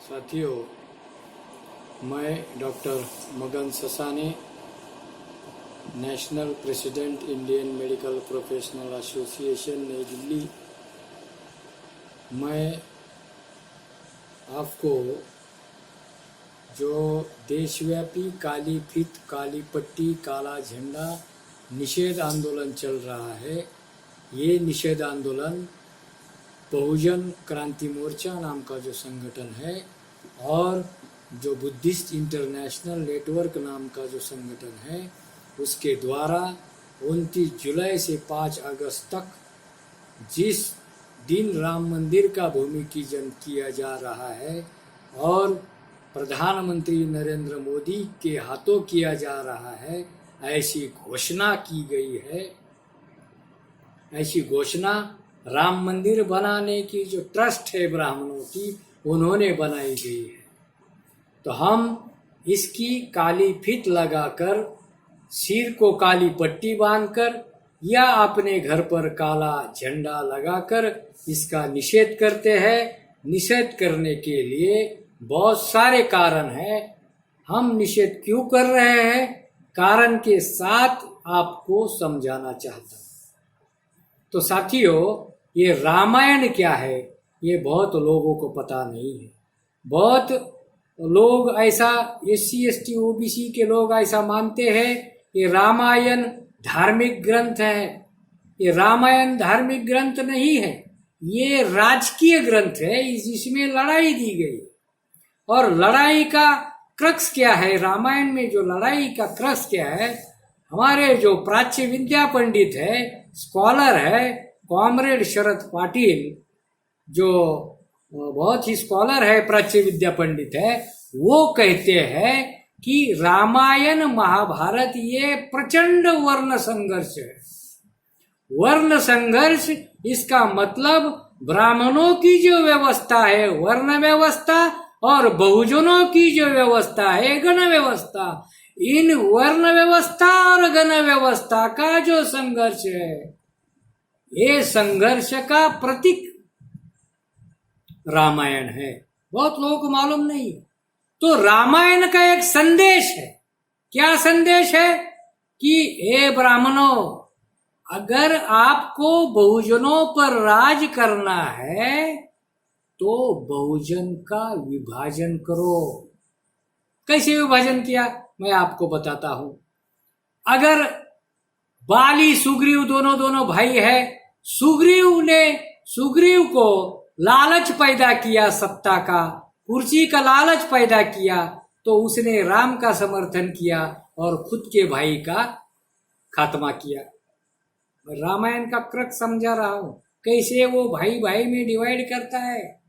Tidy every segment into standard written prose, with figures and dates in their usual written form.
साथियों, मैं डॉक्टर मगन Sasane, national president Indian medical professional association नई दिल्ली, मैं आपको जो देशव्यापी काली फीत, काली पट्टी, काला झंडा निषेध आंदोलन चल रहा है, ये निषेध आंदोलन बहुजन क्रांति मोर्चा नाम का जो संगठन है और जो बुद्धिस्ट इंटरनेशनल नेटवर्क नाम का जो संगठन है उसके द्वारा 29 जुलाई से 5 अगस्त तक जिस दिन राम मंदिर का भूमिपूजन किया जा रहा है और प्रधानमंत्री नरेंद्र मोदी के हाथों किया जा रहा है, ऐसी घोषणा की गई है। ऐसी घोषणा राम मंदिर बनाने की जो ट्रस्ट है ब्राह्मणों की, उन्होंने बनाई गई है। तो हम इसकी काली फीत लगाकर, सिर को काली पट्टी बांधकर या अपने घर पर काला झंडा लगाकर इसका निषेध करते हैं। निषेध करने के लिए बहुत सारे कारण हैं। हम निषेध क्यों कर रहे हैं, कारण के साथ आपको समझाना चाहता हूँ। तो साथियों, ये रामायण क्या है, ये बहुत लोगों को पता नहीं है। बहुत लोग ऐसा, SC ST OBC के लोग ऐसा मानते हैं ये रामायण धार्मिक ग्रंथ है। ये रामायण धार्मिक ग्रंथ नहीं है, ये राजकीय ग्रंथ है। इसमें लड़ाई दी गई और लड़ाई का क्रक्स क्या है, रामायण में जो लड़ाई का क्रक्स क्या है, हमारे जो प्राच्य विद्या पंडित है, स्कॉलर है, कॉमरेड शरद पाटिल, जो बहुत ही स्कॉलर है, प्राच्य विद्या पंडित है, वो कहते हैं कि रामायण महाभारत ये प्रचंड वर्ण संघर्ष है। वर्ण संघर्ष, इसका मतलब ब्राह्मणों की जो व्यवस्था है वर्ण व्यवस्था और बहुजनों की जो व्यवस्था है गण व्यवस्था, इन वर्ण व्यवस्था और गण व्यवस्था का जो संघर्ष है, ये संघर्ष का प्रतीक रामायण है। बहुत लोगों को मालूम नहीं है। तो रामायण का एक संदेश है। क्या संदेश है कि हे ब्राह्मणों, अगर आपको बहुजनों पर राज करना है तो बहुजन का विभाजन करो। कैसे विभाजन किया, मैं आपको बताता हूं। अगर बाली सुग्रीव दोनों भाई है, सुग्रीव को लालच पैदा किया, सत्ता का, कुर्सी का लालच पैदा किया, तो उसने राम का समर्थन किया और खुद के भाई का खात्मा किया। मैं रामायण का क्रक्स समझा रहा हूं, कैसे वो भाई में डिवाइड करता है।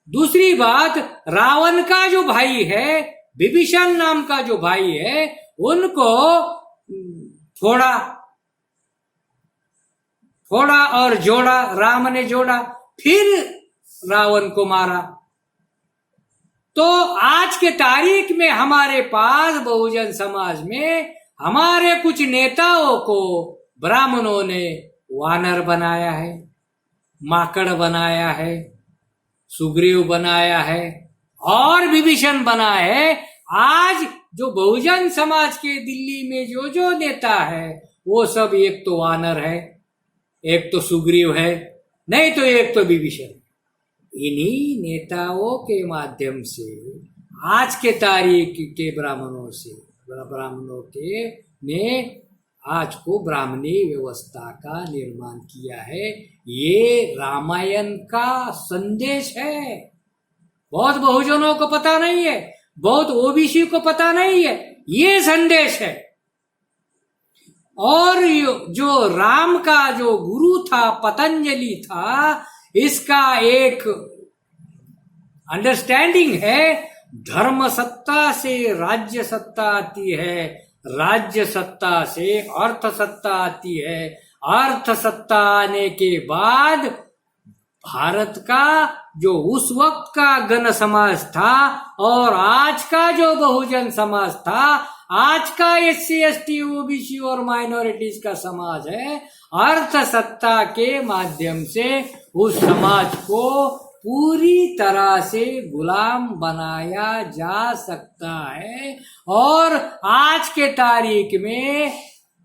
दूसरी बात, रावण का जो भाई है, विभीषण नाम का जो भाई है, उनको फोड़ा और जोड़ा, राम ने जोड़ा, फिर रावण को मारा। तो आज के तारीख में हमारे पास बहुजन समाज में हमारे कुछ नेताओं को ब्राह्मणों ने वानर बनाया है, माकड़ बनाया है, सुग्रीव बनाया है और विभीषण बनाया है। आज जो बहुजन समाज के दिल्ली में जो नेता है, वो सब एक तो वानर है, एक तो सुग्रीव है, नहीं तो एक तो विभीषण। इन्हीं नेताओं के माध्यम से आज के तारीख के ब्राह्मणों के ने आज को ब्राह्मणी व्यवस्था का निर्माण किया है। ये रामायण का संदेश है। बहुत बहुजनों को पता नहीं है, बहुत OBC को पता नहीं है, ये संदेश है। और जो राम का जो गुरु था, पतंजलि था, इसका एक अंडरस्टैंडिंग है, धर्म सत्ता से राज्य सत्ता आती है, राज्य सत्ता से अर्थ सत्ता आती है, अर्थ सत्ता आने के बाद भारत का जो उस वक्त का गण समाज था और आज का जो बहुजन समाज था, आज का SC ST OBC और माइनॉरिटीज का समाज है, अर्थ सत्ता के माध्यम से उस समाज को पूरी तरह से गुलाम बनाया जा सकता है। और आज के तारीख में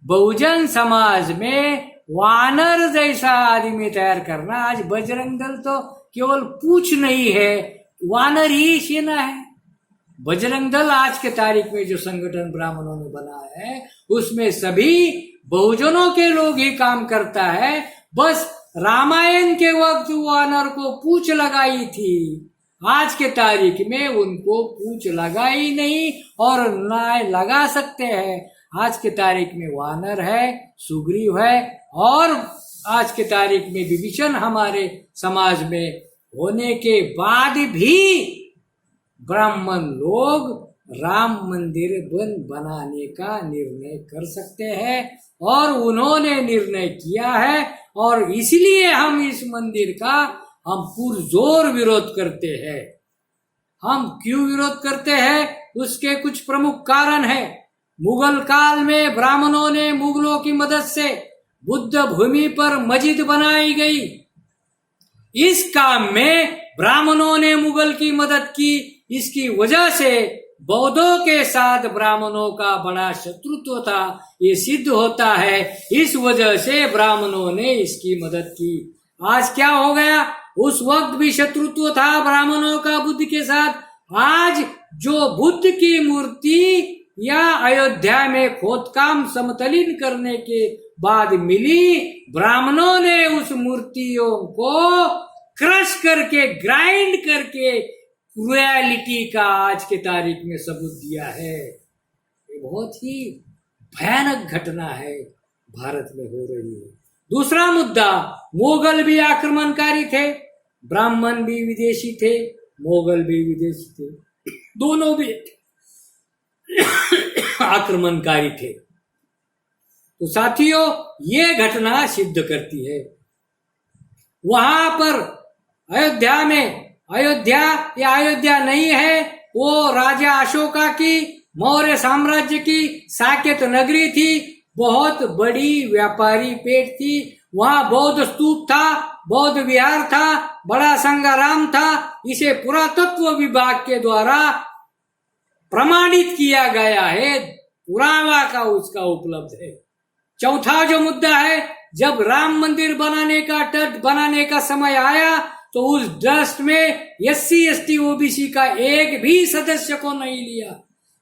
बहुजन समाज में वानर जैसा आदमी तैयार करना, आज बजरंग दल तो केवल पूछ नहीं है, वानर ही सेना है। बजरंग दल आज के तारीख में जो संगठन ब्राह्मणों ने बनाया है उसमें सभी बहुजनों के लोग ही काम करता है। बस रामायण के वक्त वानर को पूछ लगाई थी, आज के तारीख में उनको पूछ लगाई नहीं और ना लगा सकते हैं। आज के तारीख में वानर है, सुग्रीव है, और आज के तारीख में विभीषण हमारे समाज में होने के बाद भी ब्राह्मण लोग राम मंदिर बनाने का निर्णय कर सकते हैं, और उन्होंने निर्णय किया है। और इसलिए हम इस मंदिर का हम पुरजोर विरोध करते हैं। हम क्यों विरोध करते हैं, उसके कुछ प्रमुख कारण है। मुगल काल में ब्राह्मणों ने मुगलों की मदद से बुद्ध भूमि पर मस्जिद बनाई गई। इस काम में ब्राह्मणों ने मुगल की मदद की। इसकी वजह से बौद्धों के साथ ब्राह्मणों का बड़ा शत्रुत्व था, ये सिद्ध होता है। इस वजह से ब्राह्मणों ने इसकी मदद की। आज क्या हो गया, उस वक्त भी शत्रुत्व था ब्राह्मणों का बुद्ध के साथ। आज जो बुद्ध की मूर्ति या अयोध्या में खोदकाम समतलीन करने के बाद मिली, ब्राह्मणों ने उस मूर्तियों को क्रश करके, ग्राइंड करके क्रुएलिटी का आज के तारीख में सबूत दिया है। ये बहुत ही भयानक घटना है, भारत में हो रही है। दूसरा मुद्दा, मुगल भी आक्रमणकारी थे, ब्राह्मण भी विदेशी थे, मुगल भी विदेशी थे, दोनों भी आक्रमणकारी थे। तो साथियों, ये घटना सिद्ध करती है, वहां पर अयोध्या में, अयोध्या या अयोध्या नहीं है, वो राजा अशोका की, मौर्य साम्राज्य की साकेत नगरी थी, बहुत बड़ी व्यापारी पेट थी। वहां बौद्ध स्तूप था, बौद्ध विहार था, बड़ा संग्राम था। इसे पुरातत्व विभाग के द्वारा प्रमाणित किया गया है, पुरावा का उसका उपलब्ध है। चौथा जो मुद्दा है, जब राम मंदिर बनाने का तट बनाने का समय आया तो उस ट्रस्ट में SC ST OBC का एक भी सदस्य को नहीं लिया।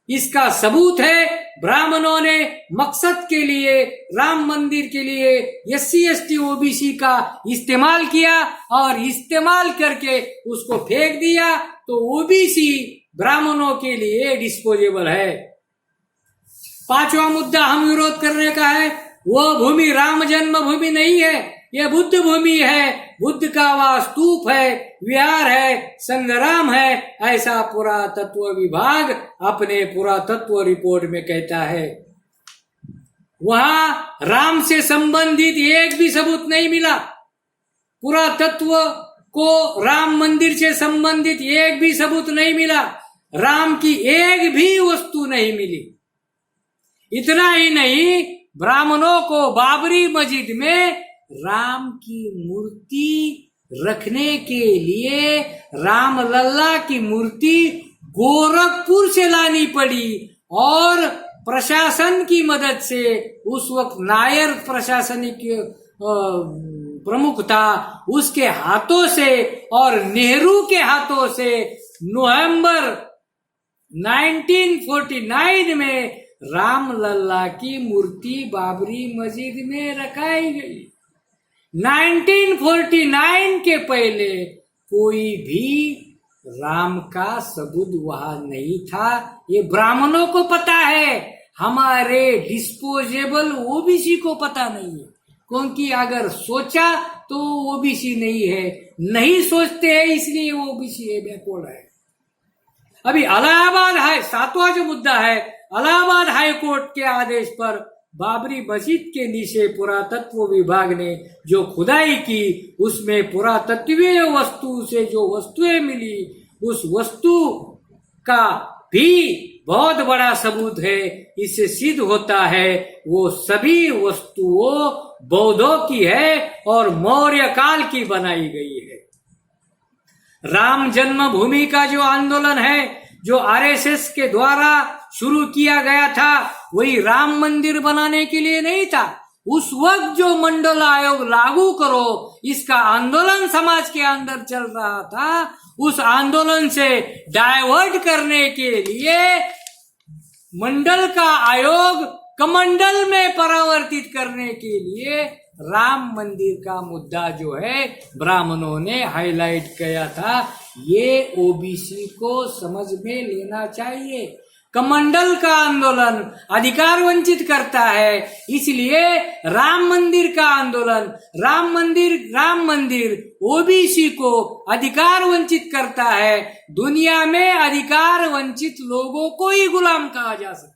इसका सबूत है, ब्राह्मणों ने मकसद के लिए, राम मंदिर के लिए SC ST OBC का इस्तेमाल किया और इस्तेमाल करके उसको फेंक दिया। तो OBC ब्राह्मणों के लिए डिस्पोजेबल है। पांचवा मुद्दा हम विरोध करने का है, वो भूमि राम जन्म भूमि नहीं है, ये बुद्ध भूमि है। बुद्ध का वह स्तूप है, विहार है, संग्राम है, ऐसा पुरातत्व विभाग अपने पुरातत्व रिपोर्ट में कहता है। वहां राम से संबंधित एक भी सबूत नहीं मिला। पुरातत्व को राम मंदिर से संबंधित एक भी सबूत नहीं मिला, राम की एक भी वस्तु नहीं मिली। इतना ही नहीं, ब्राह्मणों को बाबरी मस्जिद में राम की मूर्ति रखने के लिए राम लल्ला की मूर्ति गोरखपुर से लानी पड़ी, और प्रशासन की मदद से, उस वक्त नायर प्रशासनिक प्रमुख था, उसके हाथों से और नेहरू के हाथों से नवंबर 1949 में राम लल्ला की मूर्ति बाबरी मस्जिद में रखाई गई। 1949 के पहले कोई भी राम का सबूत वहां नहीं था। ये ब्राह्मणों को पता है, हमारे डिस्पोजेबल OBC को पता नहीं है, क्योंकि अगर सोचा तो OBC नहीं है, नहीं सोचते हैं इसलिए OBC है, बैकवर्ड है। अभी इलाहाबाद है, सातवां जो मुद्दा है, इलाहाबाद हाई कोर्ट के आदेश पर बाबरी मस्जिद के नीचे पुरातत्व विभाग ने जो खुदाई की, उसमें पुरातत्वीय वस्तु से जो वस्तुएं मिली, उस वस्तु का भी बहुत बड़ा सबूत है। इससे सिद्ध होता है वो सभी वस्तुओं बौद्धों की है और मौर्य काल की बनाई गई है। राम जन्मभूमि का जो आंदोलन है, जो आरएसएस के द्वारा शुरू किया गया था, वही राम मंदिर बनाने के लिए नहीं था। उस वक्त जो मंडल आयोग लागू करो, इसका आंदोलन समाज के अंदर चल रहा था, उस आंदोलन से डाइवर्ट करने के लिए मंडल का आयोग कमंडल में परावर्तित करने के लिए राम मंदिर का मुद्दा जो है ब्राह्मणों ने हाईलाइट किया था। ये ओबीसी को समझ में लेना चाहिए। कमंडल का आंदोलन अधिकार वंचित करता है, इसलिए राम मंदिर का आंदोलन, राम मंदिर ओबीसी को अधिकार वंचित करता है। दुनिया में अधिकार वंचित लोगों को ही गुलाम कहा जा सकता है।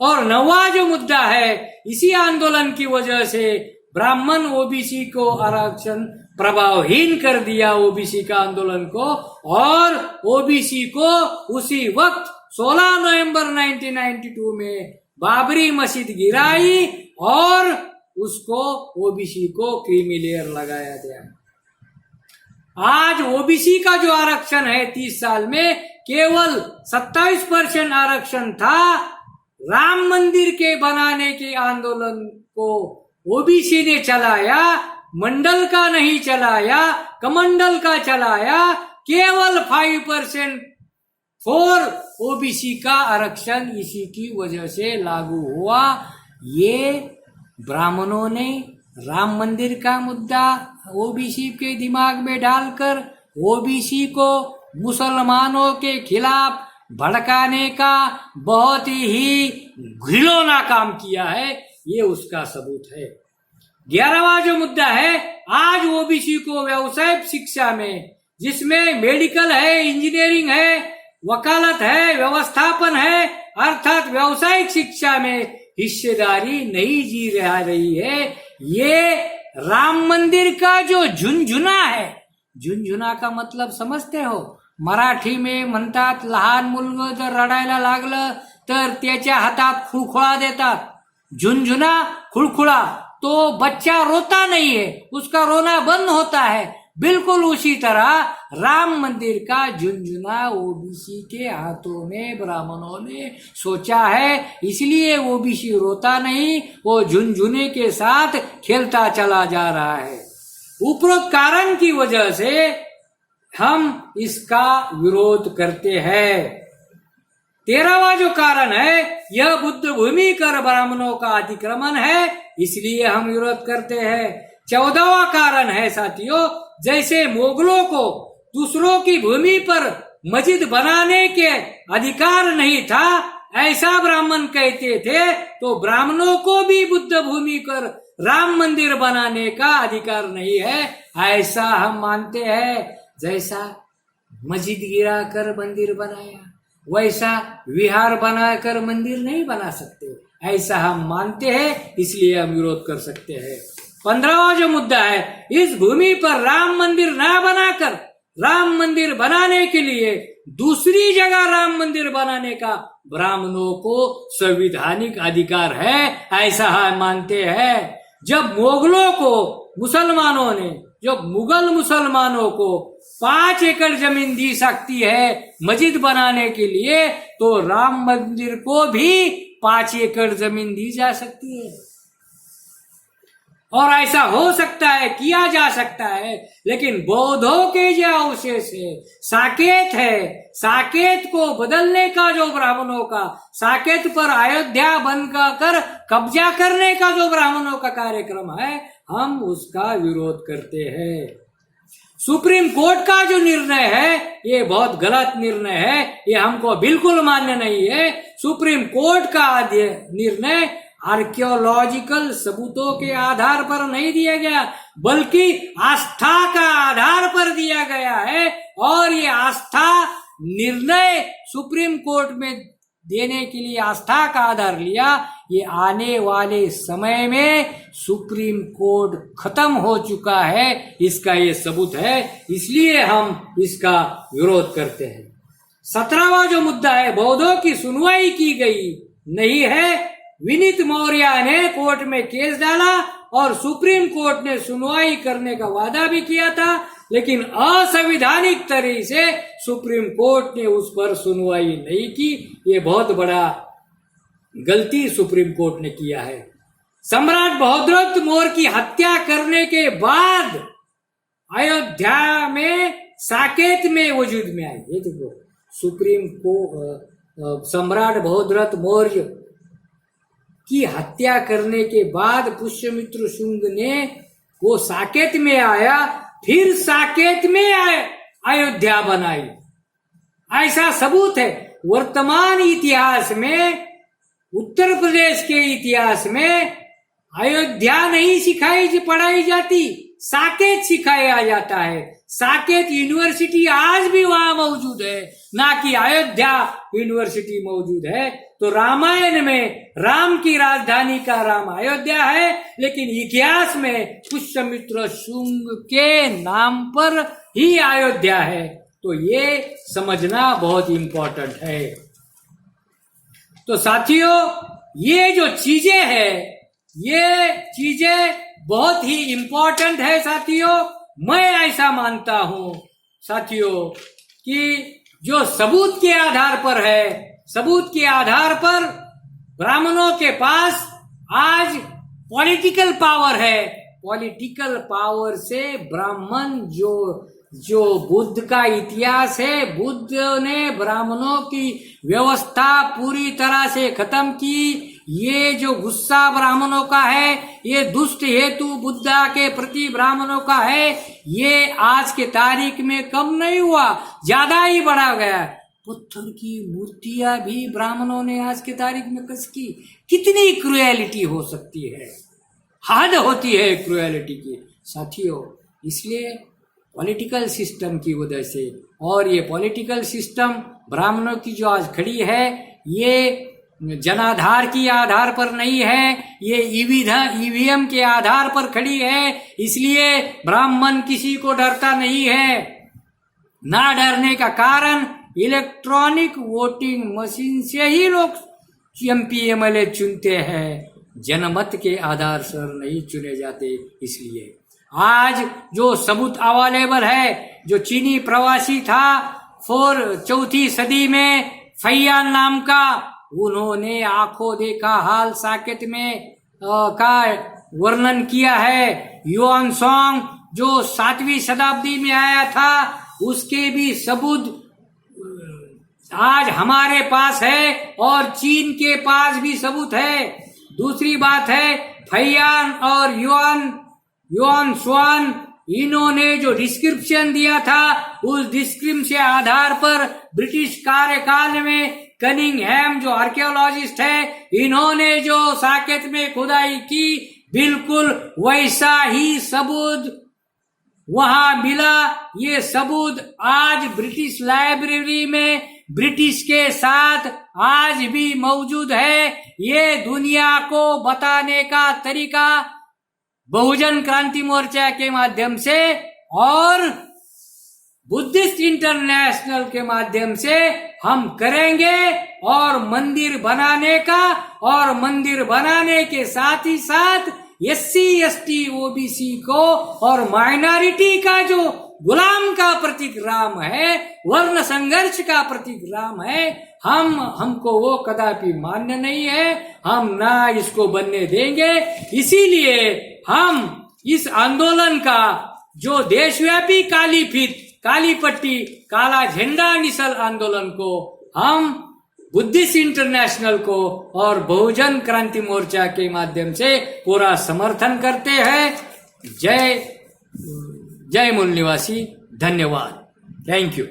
और नवा जो मुद्दा है, इसी आंदोलन की वजह से ब्राह्मण ओबीसी को आरक्षण प्रभावहीन कर दिया, ओबीसी का आंदोलन को, और ओबीसी को उसी वक्त 16 नवंबर 1992 में बाबरी मस्जिद गिराई और उसको ओबीसी को क्रीमी लेयर लगाया गया। आज ओबीसी का जो आरक्षण है 30 साल में केवल 27% आरक्षण था। राम मंदिर के बनाने के आंदोलन को ओबीसी ने चलाया, मंडल का नहीं चलाया, कमंडल का चलाया। केवल 5% फॉर ओबीसी का आरक्षण इसी की वजह से लागू हुआ। ये ब्राह्मणों ने राम मंदिर का मुद्दा ओबीसी के दिमाग में डालकर ओबीसी को मुसलमानों के खिलाफ भड़काने का बहुत ही घिनौना काम किया है। ये उसका सबूत है। 11वां जो मुद्दा है, आज ओबीसी को व्यावसायिक शिक्षा में, जिसमें मेडिकल है, इंजीनियरिंग है, वकालत है, व्यवस्थापन है, अर्थात व्यावसायिक शिक्षा में हिस्सेदारी नहीं जी रही है। ये राम मंदिर का जो झुंझुना है, झुंझुना का मतलब समजते हो? मराठी में म्हणतात लहान मुलगा जर रडायला लागलं तर त्याच्या हातात खुळखुळा देतात। झुंझुना, खुळखुळा, तो बच्चा रोता नहीं है, उसका रोना बंद होता है। बिल्कुल उसी तरह राम मंदिर का झुंझुना ओबीसी के हाथों में ब्राह्मणों ने सोचा है, इसलिए ओबीसी रोता नहीं, वो झुंझुने के साथ खेलता चला जा रहा है। उपरोक्त कारण की वजह से हम इसका विरोध करते हैं। 13वां जो कारण है, यह बुद्ध भूमि कर ब्राह्मणों का अतिक्रमण है, इसलिए हम विरोध करते हैं। 14वां कारण है साथियों, जैसे मुगलों को दूसरों की भूमि पर मस्जिद बनाने के अधिकार नहीं था, ऐसा ब्राह्मण कहते थे, तो ब्राह्मणों को भी बुद्ध भूमि पर राम मंदिर बनाने का अधिकार नहीं है, ऐसा हम मानते हैं। जैसा मस्जिद गिराकर मंदिर बनाया, वैसा विहार बनाकर मंदिर नहीं बना सकते, ऐसा हम मानते हैं, इसलिए हम विरोध कर सकते हैं। 15वां जो मुद्दा है, इस भूमि पर राम मंदिर ना बनाकर राम मंदिर बनाने के लिए दूसरी जगह राम मंदिर बनाने का ब्राह्मणों को संवैधानिक अधिकार है, ऐसा हम मानते हैं। जब मुगलों को मुसलमानों ने, जब मुगल मुसलमानों को 5 एकड़ जमीन दी सकती है मस्जिद बनाने के लिए, तो राम मंदिर को भी 5 एकड़ जमीन दी जा सकती है। और ऐसा हो सकता है, किया जा सकता है। लेकिन बौद्धों के जो अवशेष है, साकेत है, साकेत को बदलने का जो ब्राह्मणों का, साकेत पर अयोध्या बनकर कब्जा करने का जो ब्राह्मणों का कार्यक्रम है, हम उसका विरोध करते हैं। सुप्रीम कोर्ट का जो निर्णय है, ये बहुत गलत निर्णय है, ये हमको बिल्कुल मान्य नहीं है। सुप्रीम कोर्ट का निर्णय आर्कियोलॉजिकल सबूतों के आधार पर नहीं दिया गया, बल्कि आस्था का आधार पर दिया गया है। और ये आस्था निर्णय सुप्रीम कोर्ट में देने के लिए आस्था का आधार लिया, ये आने वाले समय में सुप्रीम कोर्ट खत्म हो चुका है, इसका ये सबूत है, इसलिए हम इसका विरोध करते हैं। 17वां जो मुद्दा है, बौद्धों की सुनवाई की गई नहीं है। विनीत मौर्य ने कोर्ट में केस डाला और सुप्रीम कोर्ट ने सुनवाई करने का वादा भी किया था, लेकिन असंवैधानिक तरीके से सुप्रीम कोर्ट ने उस पर सुनवाई नहीं की। ये बहुत बड़ा गलती सुप्रीम कोर्ट ने किया है। सम्राट बहादुर मोर की हत्या करने के बाद अयोध्या में साकेत में वजूद में आई। ये देखो, सुप्रीम को सम्राट बहादुर मौर्य की हत्या करने के बाद पुष्यमित्र शुंग ने वो साकेत में आया, फिर साकेत में अयोध्या बनाई। ऐसा सबूत है। वर्तमान इतिहास में, उत्तर प्रदेश के इतिहास में अयोध्या नहीं पढ़ाई जाती, साकेत सिखाया जाता है। साकेत यूनिवर्सिटी आज भी वहां मौजूद है, ना कि अयोध्या यूनिवर्सिटी मौजूद है। तो रामायण में राम की राजधानी का राम अयोध्या है, लेकिन इतिहास में पुष्यमित्र शुंग के नाम पर ही अयोध्या है। तो ये समझना बहुत इंपॉर्टेंट है। तो साथियों, ये जो चीजें हैं, ये चीजें बहुत ही इंपॉर्टेंट है साथियों। मैं ऐसा मानता हूं साथियों कि जो सबूत के आधार पर है, सबूत के आधार पर ब्राह्मणों के पास आज पॉलिटिकल पावर है। पॉलिटिकल पावर से ब्राह्मण जो बुद्ध का इतिहास है, बुद्ध ने ब्राह्मणों की व्यवस्था पूरी तरह से खत्म की। ये जो गुस्सा ब्राह्मणों का है, ये दुष्ट हेतु बुद्धा के प्रति ब्राह्मणों का है, ये आज के तारीख में कम नहीं हुआ, ज्यादा ही बढ़ा गया। पत्थर की मूर्तियां भी ब्राह्मणों ने आज के तारीख में कस की। कितनी क्रुएलिटी हो सकती है, हद होती है क्रुएलिटी की साथियों। इसलिए पॉलिटिकल सिस्टम की वजह से, और ये पॉलिटिकल सिस्टम ब्राह्मणों की जो आज खड़ी है, ये जनाधार की आधार पर नहीं है, ये ईवीएम के आधार पर खड़ी है। इसलिए ब्राह्मण किसी को डरता नहीं है। ना डरने का कारण इलेक्ट्रॉनिक वोटिंग मशीन से ही लोग एमपी एमएलए चुनते हैं, जनमत के आधार पर नहीं चुने जाते। इसलिए आज जो सबूत अवेलेबल है, जो चीनी प्रवासी था 4वीं सदी में, फैयान नाम का, उन्होंने आंखों देखा हाल साकेत में का वर्णन किया है। युआन सॉन्ग जो 7वीं शताब्दी में आया था, उसके भी सबूत आज हमारे पास है, और चीन के पास भी सबूत है। दूसरी बात है, फैयान और युआन स्वान, इन्होंने जो डिस्क्रिप्शन दिया था, उस डिस्क्रिप्शन के आधार पर ब्रिटिश कार्यकाल में कनिंगहैम जो आर्कियोलॉजिस्ट है, इन्होंने जो साकेत में खुदाई की, बिल्कुल वैसा ही सबूत वहां मिला। ये सबूत आज ब्रिटिश लाइब्रेरी में ब्रिटिश के साथ आज भी मौजूद है। ये दुनिया को बताने का तरीका बहुजन क्रांति मोर्चा के माध्यम से और बुद्धिस्ट इंटरनेशनल के माध्यम से हम करेंगे, और मंदिर बनाने का, और मंदिर बनाने के साथ ही साथ SC ST OBC को और माइनॉरिटी का जो गुलाम का प्रतीक राम है, वर्ण संघर्ष का प्रतीक राम है, हमको वो कदापि मान्य नहीं है। हम ना इसको बनने देंगे। इसीलिए हम इस आंदोलन का जो देशव्यापी काली पट्टी काला झंडा निशल आंदोलन को हम बुद्धिस्ट इंटरनेशनल को और बहुजन क्रांति मोर्चा के माध्यम से पूरा समर्थन करते हैं। जय मूल निवासी, धन्यवाद, थैंक यू।